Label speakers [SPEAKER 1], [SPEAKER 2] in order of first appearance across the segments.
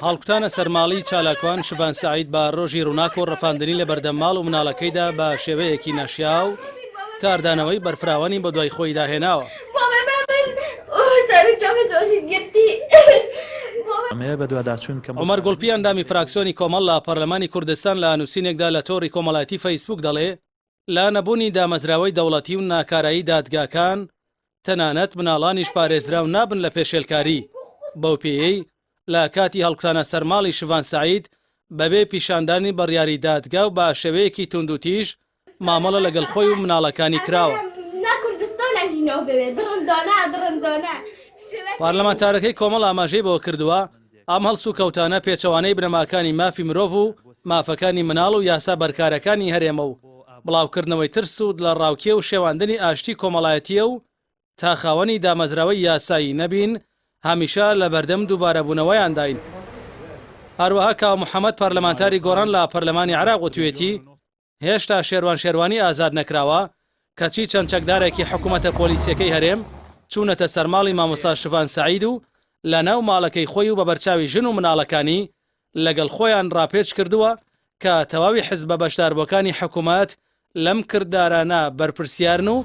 [SPEAKER 1] هەڵکوتانە سەرماڵی چالاکوان شڤان سەعید بە ڕۆژی ڕووناک و ڕەفاندنی لە بەردەمماڵ و مناڵەکەیدا بە شێوەیەکی نەشیاو کاردانەوەی بەرفراوانی بە دوای خۆی داهێناوە. عومەر گوڵپی ئەندامی فراکسیۆنی کۆمەڵ لە پەرلەمانی کوردستان لە نووسینێکدا لە تۆڕی کۆمەڵایەتی فەیسبوک دەڵێ لە نەبوونی دامەزراوەی دەوڵەتی و ناکارایی دادگاکان تەنانەت مناڵانیش پارێزراو نابن لە پێشێلکاری. بەو پێیەی لە کاتی هەڵکوتانە سەرماڵی شڤان سەعید بەبێ پیشاندانی بڕیاری دادگا و بە شێوەیەکی توندوتیژ مامەڵە لەگەڵ خۆی و مناڵەکانی کراوە. پارلەمانتارەکەی کۆمەڵ ئاماژەی بەوە کردووە ئەم هەڵسو کەوتانە پێچەوانەی بنەماکانی مافی مرۆڤ و مافەکانی مناڵ و یاسا بەرکارەکانی هەرێمە و بڵاوکردنەوەی ترس و لە ڕاوکێ و شێواندنی ئاشتی کۆمەڵایەتیە و تا خاوەنی دامەزراوەی یاسایی نەبین هەمیشە لە بەردەم دووبارەبوونەوەیان داین. هەروەها کاو محەممەد پەرلەمانتاری گۆڕان لە پەرلەمانی عراق وتوێتی هێشتا شێروانی ئازاد نەکراوە کەچی چەند چەکدارێکی حکوومەتە پۆلیسیەکەی هەرێم چوونەتە سەرماڵی مامۆستا شڤان سەعید و لە ناو ماڵەکەی خۆی و بە بەرچاوی ژن و مناڵەکانی لەگەڵ خۆیان ڕاپێچ کردووە کە تەواوی حزبە بەشداربووەکانی حکوومەت لەم کردارانە بەرپرسیارن و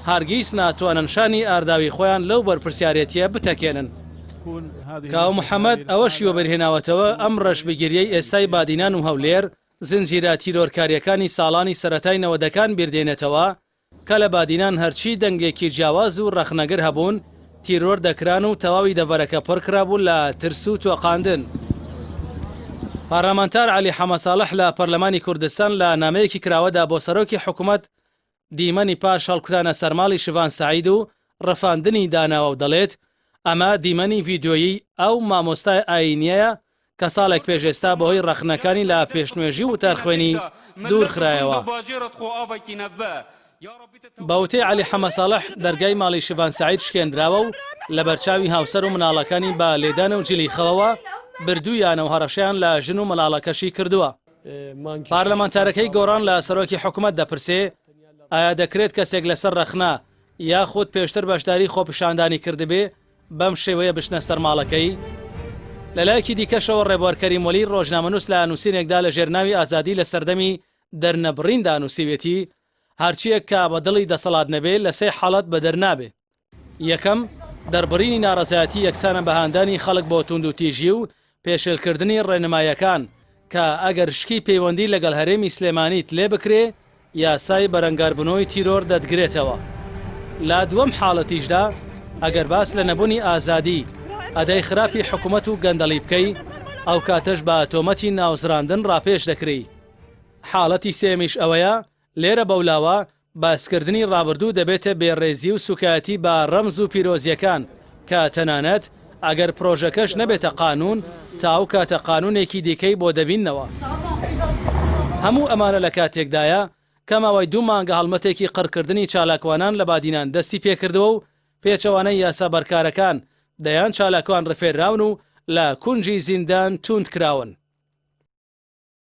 [SPEAKER 1] هەرگیز ناتوانن شانی ئارداوی خۆیان لەو بەرپرسیارەتیە بتەکێنن. کاو محەممەد ئەوەشیوە بەرهێناوەتەوە ئەم ڕەشبگیریەی ئێستای بادینان و هەولێر زنجیرە تیرۆرکاریەکانی ساڵانی سەرەتای نەوەدەکان بیردێنێتەوە کە لە بادینان هەرچی دەنگێکی جیاواز و ڕەخنەگر هەبوون تیرۆر دەکران و تەواوی دەڤەرەکە پڕکرابوو لە ترس و تۆقااندن. پارلەمانتار عەلی حەمەساڵح لە پەرلەمانی کوردستان لە نامەیەکی کراوەدا بۆ سەرۆکی حکوومەت دیمەنی پاش هەڵکوتانە سەرماڵی شڤان سەعید و ڕەفاندنی داناوە و دەڵێت ئەمە دیمەنی ڤیدۆیی ئەو مامۆستای ئاینیەیە کە ساڵێک پێش ئێستا بەهۆی ڕەخنەکانی لە پێشنوێژی و تەرخوێنی دوورخرایەوە. بەوتەی عەلی حەمەساڵح دەرگای ماڵی شڤان سەعید شکێنراوە و لە بەرچاوی هاوسەر و مناڵەکانی بە لێدانە و جلی خەوەوە بردوویانە و هەڕەشیان لە ژن و مەلاڵەکەشی کردووە. پارلەمانتارەکەی گۆڕان لە سەرۆکی حکوومەت دەپرسێ ئایا دەکرێت کەسێک لەسەر ڕەخنا یاخود پێشتر بەشداری خۆپیشاندانی کردبێ بەم شێوەیە بشنە سەرماڵەکەی. لەلایەکی دیکەشەوە ڕێبوارکەری مۆلی ڕۆژنامەنووس لە نووسینێکدا لە ژێرناوی ئازادی لە سەردەمی دەرنەبڕیندا نووسیوێتی هەرچیەک کە بەدڵی دەسەڵات نەبێ لە سێ حاڵەت بە دەرنابێ. یەکەم دەربڕینی ناڕەزایەتی یەکسانە بەهاندانی خەڵک بۆ توندوتیژی و پێشێلکردنی ڕێنمایەکان کە ئەگەر شکی پەیوەندی لەگەڵ هەرێمی سلێمانیت لێ بکرێ یاسای بەرەنگاربوونەوەی تیرۆر دەدگرێتەوە. لا دووەم حاڵەتیشدا ئەگەر باس لە نەبوونی ئازادی ئەدەی خراپی حکوومەت و گەندەڵی بکەی ئەو کاتەش بە تۆمەتی ناوزراندن ڕاپێش دەکری. حاڵەتی سێمیش ئەوەیە لێرە بەولاوە باسکردنی ڕابردوو دەبێتە بێڕێزی و سوکایەتی بە ڕەمز و پیرۆزیەکان کە تەنانەت ئەگەر پرۆژەکەش نەبێتە قانون تاو کاتە قانونێکی دیکەی بۆ دەبینەوە. هەموو ئەمانە لە کاتێکدایە کە ماوەی 2 مانگە هەڵمەتێکی قڕکردنی چالاکوانان لە بادینان دەستی پێکردەوە و پێچەوانەی یاسا بەرکارەکان دەیان چالاکوان ڕفێرراون و لە کونجی زیندان توند کراون.